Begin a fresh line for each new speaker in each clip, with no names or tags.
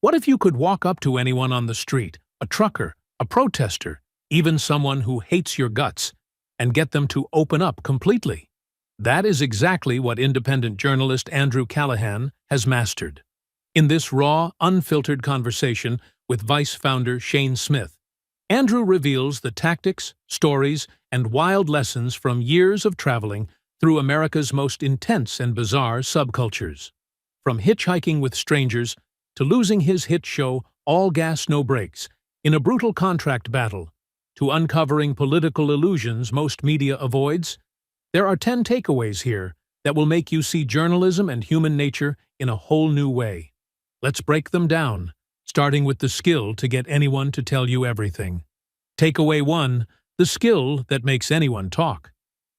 What if you could walk up to anyone on the street, a trucker, a protester, even someone who hates your guts, and get them to open up completely? That is exactly what independent journalist Andrew Callaghan has mastered. In this raw, unfiltered conversation with Vice founder Shane Smith, Andrew reveals the tactics, stories, and wild lessons from years of traveling through America's most intense and bizarre subcultures. From hitchhiking with strangers to losing his hit show All Gas No Brakes in a brutal contract battle, to uncovering political illusions most media avoids, there are 10 takeaways here that will make you see journalism and human nature in a whole new way. Let's break them down, starting with the skill to get anyone to tell you everything. Takeaway 1, the skill that makes anyone talk.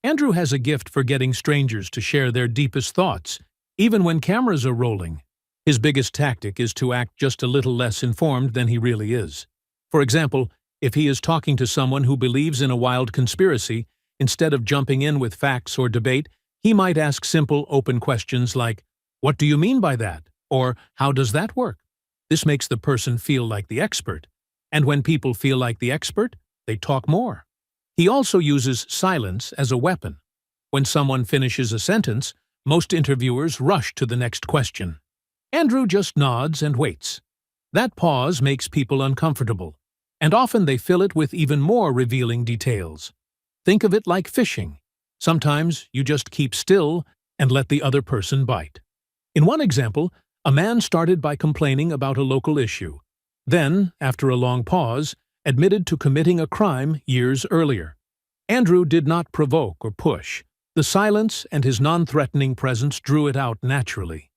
Andrew has a gift for getting strangers to share their deepest thoughts, even when cameras are rolling. His biggest tactic is to act just a little less informed than he really is. For example, if he is talking to someone who believes in a wild conspiracy, instead of jumping in with facts or debate, he might ask simple, open questions like, "What do you mean by that?" or "How does that work?" This makes the person feel like the expert. And when people feel like the expert, they talk more. He also uses silence as a weapon. When someone finishes a sentence, most interviewers rush to the next question. Andrew just nods and waits. That pause makes people uncomfortable, and often they fill it with even more revealing details. Think of it like fishing. Sometimes you just keep still and let the other person bite. In one example, a man started by complaining about a local issue. Then, after a long pause, admitted to committing a crime years earlier. Andrew did not provoke or push. The silence and his non-threatening presence drew it out naturally.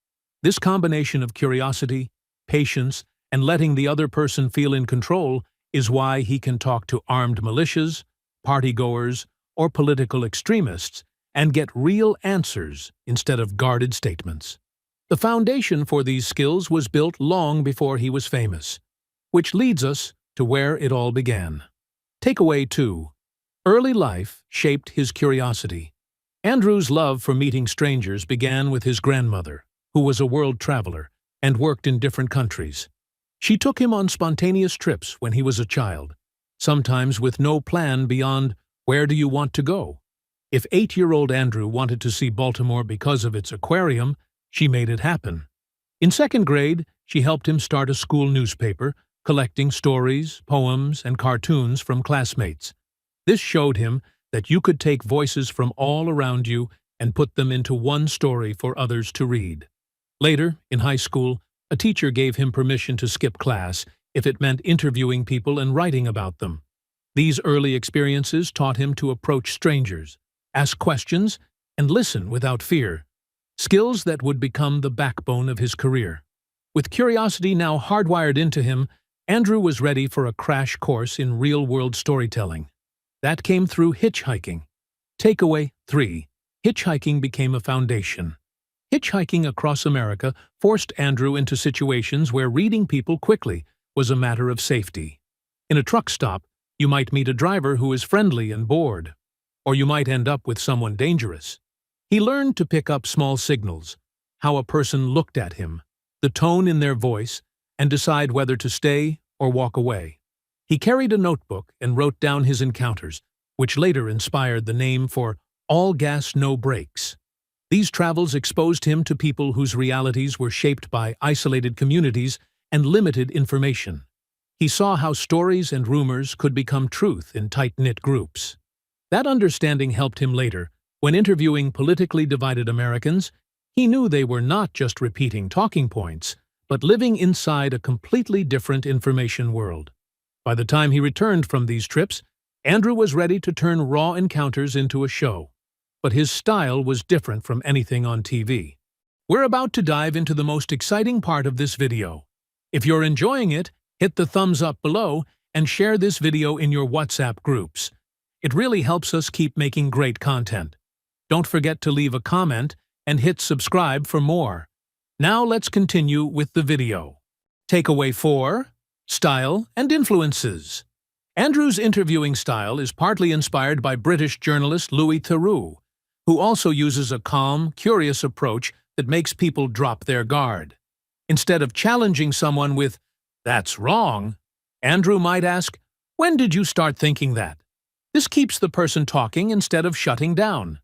This combination of curiosity, patience, and letting the other person feel in control is why he can talk to armed militias, partygoers, or political extremists and get real answers instead of guarded statements. The foundation for these skills was built long before he was famous, which leads us to where it all began. Takeaway 2. Early life shaped his curiosity. Andrew's love for meeting strangers began with his grandmother, who was a world traveler and worked in different countries. She took him on spontaneous trips when he was a child, sometimes with no plan beyond, "Where do you want to go?" If 8-year-old Andrew wanted to see Baltimore because of its aquarium, she made it happen. In second grade, she helped him start a school newspaper, collecting stories, poems, and cartoons from classmates. This showed him that you could take voices from all around you and put them into one story for others to read. Later, in high school, a teacher gave him permission to skip class if it meant interviewing people and writing about them. These early experiences taught him to approach strangers, ask questions, and listen without fear, skills that would become the backbone of his career. With curiosity now hardwired into him, Andrew was ready for a crash course in real-world storytelling. That came through hitchhiking. Takeaway 3. Hitchhiking became a foundation. Hitchhiking across America forced Andrew into situations where reading people quickly was a matter of safety. In a truck stop, you might meet a driver who is friendly and bored, or you might end up with someone dangerous. He learned to pick up small signals, how a person looked at him, the tone in their voice, and decide whether to stay or walk away. He carried a notebook and wrote down his encounters, which later inspired the name for All Gas No Brakes. These travels exposed him to people whose realities were shaped by isolated communities and limited information. He saw how stories and rumors could become truth in tight-knit groups. That understanding helped him later. When interviewing politically divided Americans, he knew they were not just repeating talking points, but living inside a completely different information world. By the time he returned from these trips, Andrew was ready to turn raw encounters into a show. But his style was different from anything on TV. We're about to dive into the most exciting part of this video. If you're enjoying it, hit the thumbs up below and share this video in your WhatsApp groups. It really helps us keep making great content. Don't forget to leave a comment and hit subscribe for more. Now let's continue with the video. Takeaway 4. Style and influences. Andrew's interviewing style is partly inspired by British journalist Louis Theroux, who also uses a calm, curious approach that makes people drop their guard. Instead of challenging someone with, "That's wrong," Andrew might ask, "When did you start thinking that?" This keeps the person talking instead of shutting down.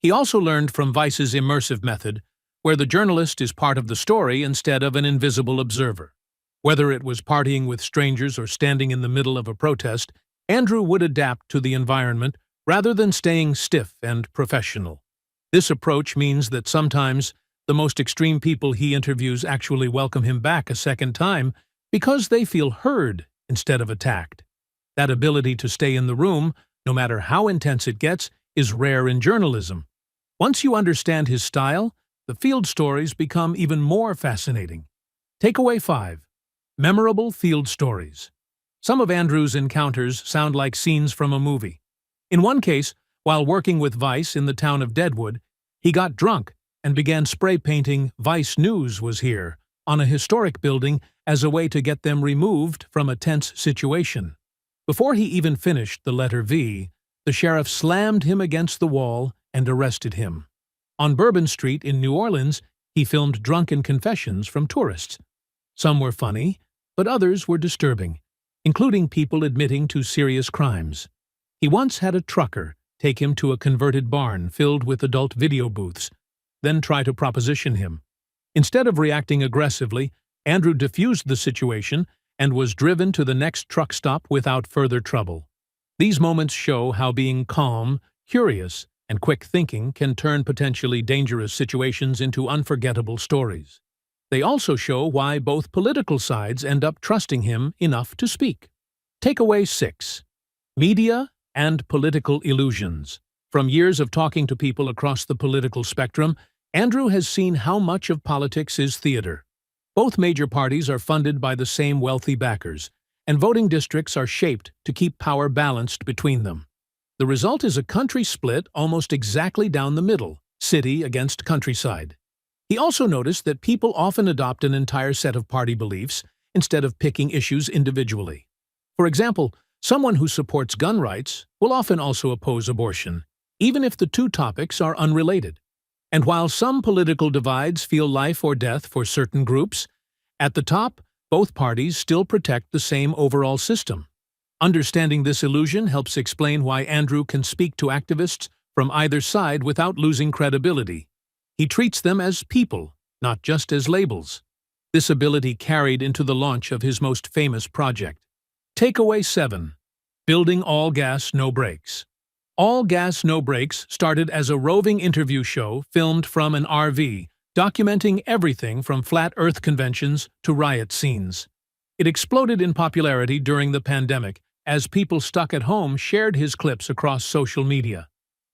He also learned from Vice's immersive method, where the journalist is part of the story instead of an invisible observer. Whether it was partying with strangers or standing in the middle of a protest, Andrew would adapt to the environment rather than staying stiff and professional. This approach means that sometimes the most extreme people he interviews actually welcome him back a second time because they feel heard instead of attacked. That ability to stay in the room, no matter how intense it gets, is rare in journalism. Once you understand his style, the field stories become even more fascinating. Takeaway 5. Memorable field stories. Some of Andrew's encounters sound like scenes from a movie. In one case, while working with Vice in the town of Deadwood, he got drunk and began spray painting "Vice News was here" on a historic building as a way to get them removed from a tense situation. Before he even finished the letter V, the sheriff slammed him against the wall and arrested him. On Bourbon Street in New Orleans, he filmed drunken confessions from tourists. Some were funny, but others were disturbing, including people admitting to serious crimes. He once had a trucker take him to a converted barn filled with adult video booths, then try to proposition him. Instead of reacting aggressively, Andrew diffused the situation and was driven to the next truck stop without further trouble. These moments show how being calm, curious, and quick thinking can turn potentially dangerous situations into unforgettable stories. They also show why both political sides end up trusting him enough to speak. Takeaway 6. Media and political illusions. From years of talking to people across the political spectrum, Andrew has seen how much of politics is theater. Both major parties are funded by the same wealthy backers, and voting districts are shaped to keep power balanced between them. The result is a country split almost exactly down the middle, city against countryside. He also noticed that people often adopt an entire set of party beliefs instead of picking issues individually. For example, someone who supports gun rights will often also oppose abortion, even if the two topics are unrelated. And while some political divides feel life or death for certain groups, at the top, both parties still protect the same overall system. Understanding this illusion helps explain why Andrew can speak to activists from either side without losing credibility. He treats them as people, not just as labels. This ability carried into the launch of his most famous project. Takeaway 7. Building All Gas, No Brakes. All Gas, No Brakes started as a roving interview show filmed from an RV, documenting everything from flat Earth conventions to riot scenes. It exploded in popularity during the pandemic as people stuck at home shared his clips across social media.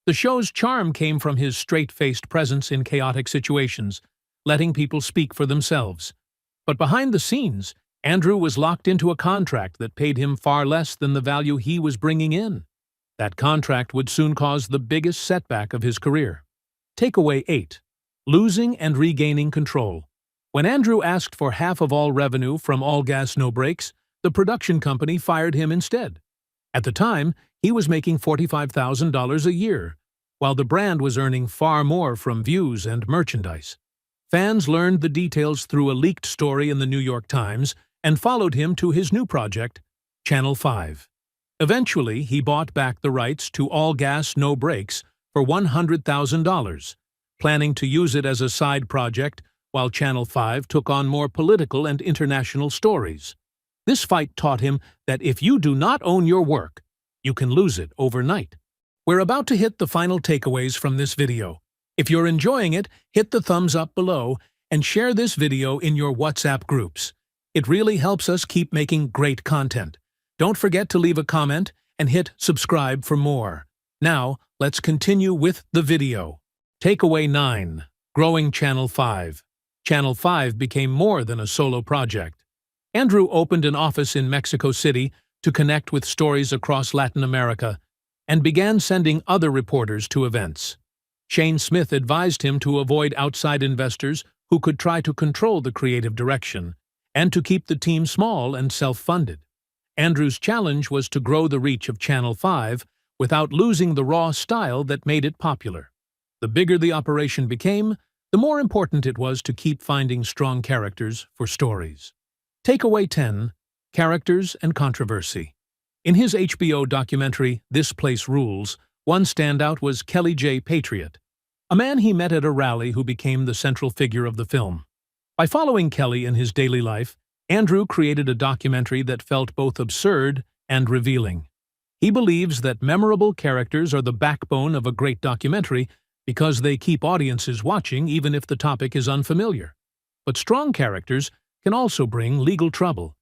The show's charm came from his straight-faced presence in chaotic situations, letting people speak for themselves. But behind the scenes, Andrew was locked into a contract that paid him far less than the value he was bringing in. That contract would soon cause the biggest setback of his career. Takeaway 8. Losing and regaining control. When Andrew asked for half of all revenue from All Gas, No Brakes, the production company fired him instead. At the time, he was making $45,000 a year, while the brand was earning far more from views and merchandise. Fans learned the details through a leaked story in the New York Times and followed him to his new project, Channel 5. Eventually, he bought back the rights to All Gas, No Brakes for $100,000, planning to use it as a side project while Channel 5 took on more political and international stories. This fight taught him that if you do not own your work, you can lose it overnight. We're about to hit the final takeaways from this video. If you're enjoying it, hit the thumbs up below and share this video in your WhatsApp groups. It really helps us keep making great content. Don't forget to leave a comment and hit subscribe for more. Now, let's continue with the video. Takeaway 9. Growing Channel 5. Channel 5 became more than a solo project. Andrew opened an office in Mexico City to connect with stories across Latin America and began sending other reporters to events. Shane Smith advised him to avoid outside investors who could try to control the creative direction and to keep the team small and self-funded. Andrew's challenge was to grow the reach of Channel 5 without losing the raw style that made it popular. The bigger the operation became, the more important it was to keep finding strong characters for stories. Takeaway 10. Characters and Controversy. In his HBO documentary, This Place Rules, one standout was Kelly J. Patriot, a man he met at a rally who became the central figure of the film. By following Kelly in his daily life, Andrew created a documentary that felt both absurd and revealing. He believes that memorable characters are the backbone of a great documentary because they keep audiences watching even if the topic is unfamiliar. But strong characters can also bring legal trouble.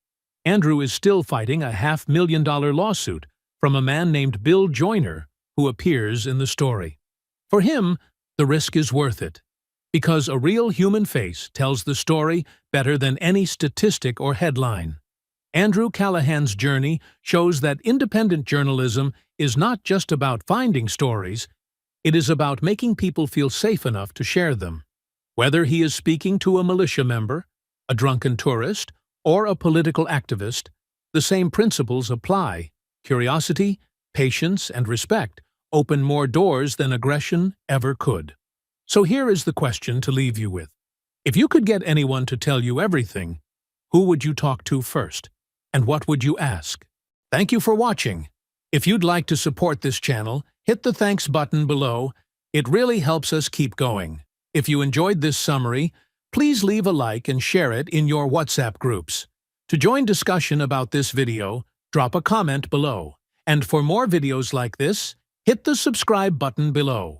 Andrew is still fighting a $500,000 lawsuit from a man named Bill Joyner, who appears in the story. For him, the risk is worth it, because a real human face tells the story better than any statistic or headline. Andrew Callaghan's journey shows that independent journalism is not just about finding stories, it is about making people feel safe enough to share them. Whether he is speaking to a militia member, a drunken tourist, or a political activist, the same principles apply. Curiosity, patience, and respect open more doors than aggression ever could. So here is the question to leave you with. If you could get anyone to tell you everything, who would you talk to first? And what would you ask? Thank you for watching. If you'd like to support this channel, hit the thanks button below. It really helps us keep going. If you enjoyed this summary, please leave a like and share it in your WhatsApp groups. To join discussion about this video, drop a comment below. And for more videos like this, hit the subscribe button below.